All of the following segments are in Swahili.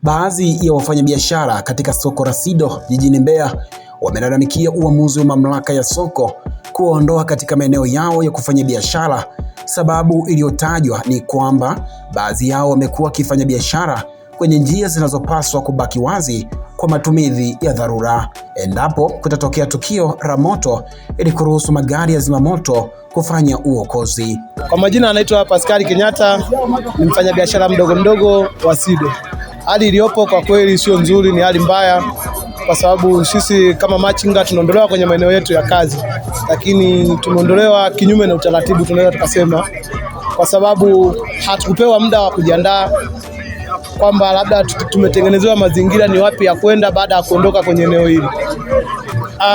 Baadhi ya wafanyabiashara katika soko la Sido jijini Mbeya wamelalamikia uamuzi wa mamlaka ya soko kuondoa katika maeneo yao ya kufanya biashara. Sababu iliyotajwa ni kwamba baadhi yao wamekuwa wakifanya biashara kwenye njia zinazopaswa kubaki wazi kwa matumizi ya dharura endapo kutatokea tukio la moto, ili kuruhusu magari ya zimamoto kufanya uokozi. Kwa majina anaitwa Pascal Kenyatta, ni mfanyabiashara mdogo wa Sido. Hali iliyopo kwa kweli sio nzuri, ni hali mbaya kwa sababu sisi kama machinga tunaondolewa kwenye maeneo yetu ya kazi, lakini tumeondolewa kinyume na utaratibu, tunaweza tukasema, kwa sababu hatukupewa muda wa kujiandaa kwamba labda tumetengenezewa mazingira ni wapi ya kwenda baada ya kuondoka kwenye eneo hili.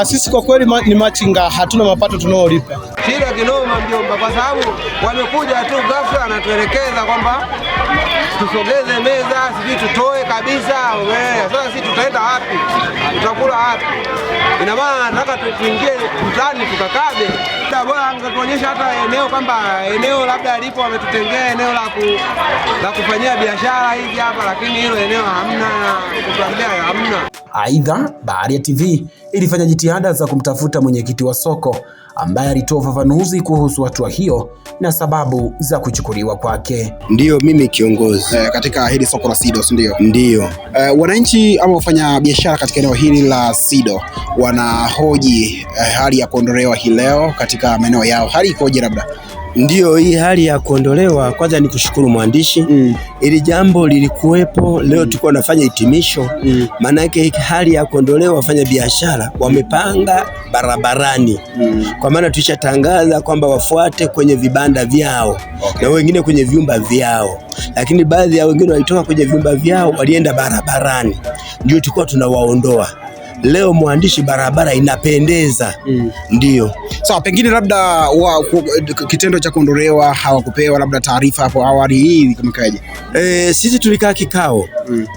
Sisi kwa kweli ni machinga, hatuna mapato tunaolipa. Shida kinoma mjomba, kwa sababu wamekuja tu ghafla anatuelekeza kwamba tusogeze meza, sisi tutoe kabisa. Sasa sisi tutaenda wapi? Tutakula wapi? Ina maana nataka tuingie mtaani tukakabe. Bora angetuonyesha hata eneo kwamba eneo labda alipo wametutengea eneo la kufanyia biashara hizi hapa, lakini hilo eneo hamna, kutuambia hamna. Aidha, Baharia TV ilifanya jitihada za kumtafuta mwenyekiti wa soko ambaye alitoa ufafanuzi kuhusu hatua hiyo na sababu za kuchukuliwa kwake. Ndiyo, mimi kiongozi katika hili soko la Sido, ndio? Ndiyo. Wananchi ama wafanya biashara katika eneo hili la Sido wanahoji hali ya kuondolewa hii leo katika maeneo yao. Hali ikoje labda? Ndiyo, hii hali ya kuondolewa, kwanza ni kushukuru mwandishi. Ili jambo lilikuwepo leo, tulikuwa nafanya hitimisho. Maana yake hali ya kuondolewa, wafanya biashara wamepanga barabarani. Kwa maana tulishatangaza kwamba wafuate kwenye vibanda vyao, na wengine kwenye vyumba vyao, lakini baadhi ya wengine walitoka kwenye vyumba vyao walienda barabarani, ndio tulikuwa tunawaondoa. Leo mwandishi, barabara inapendeza. Ndio. Sawa, pengine labda kitendo cha kuondolewa hawakupewa labda taarifa hapo awali, hii kimekaje? Sisi tulikaa kikao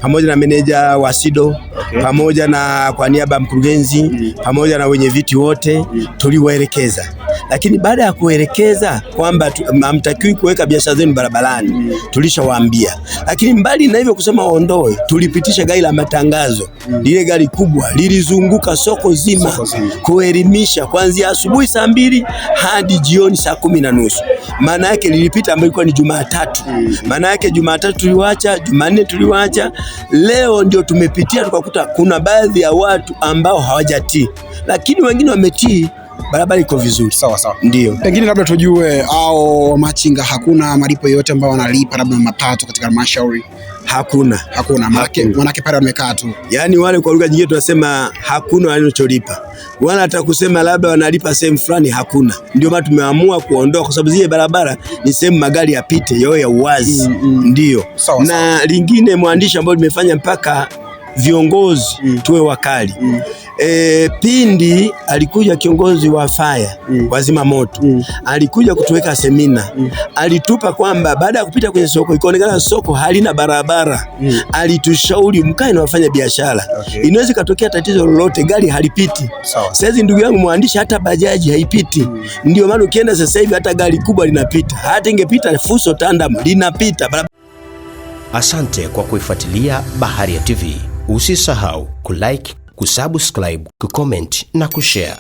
pamoja na meneja wa Sido, pamoja na kwa niaba ya mkurugenzi, pamoja na wenye viti wote, tuliwaelekeza. Lakini baada ya kuelekeza kwamba hamtakiwi kuweka biashara zenu barabarani, tulishawaambia. Lakini mbali na hivyo kusema waondoe, tulipitisha gari la matangazo. Lile gari kubwa lilizunguka soko zima kuelimisha kuanzia asubuhi saa 2 hadi jioni saa 10:30. Maana yake lilipita ambayo ilikuwa ni Jumatatu. Maana yake Jumatatu tuliwacha, Jumanne tuliwacha. Leo ndio tumepitia tukakuta kuna baadhi ya watu ambao hawajatii, lakini wengine wametii. Barabara iko vizuri. Sawa. Ndio. Pengine labda tujue au machinga hakuna malipo yote ambayo wanalipa labda mapato katika halmashauri? Hakuna. Manake pale wamekaa tu. Yaani wale kwa lugha nyingine tunasema hakuna wanacholipa. Wala hata kusema labda wanalipa sehemu fulani hakuna. Ndio maana tumeamua kuondoa, kwa sababu zile barabara ni sehemu magari yapite yao ya uwazi. Ndio. Na lingine mwandishi ambao limefanya mpaka viongozi tuwe wakali. Pindi alikuja kiongozi wa fire wazima moto, alikuja kutuweka semina. Alitupa kwamba baada ya kupita kwenye soko ikaonekana soko halina barabara, alitushauri mkae na wafanya biashara. Inaweza katokea tatizo lolote, gari halipiti. Sasa ndugu yangu mwandishi, hata bajaji haipiti. Ndio maana ukienda sasa hivi hata gari kubwa linapita, hata ingepita fuso tandem linapita. Asante kwa kuifuatilia Baharia TV. Usisahau kulike, kusubscribe, kucomment na kushare.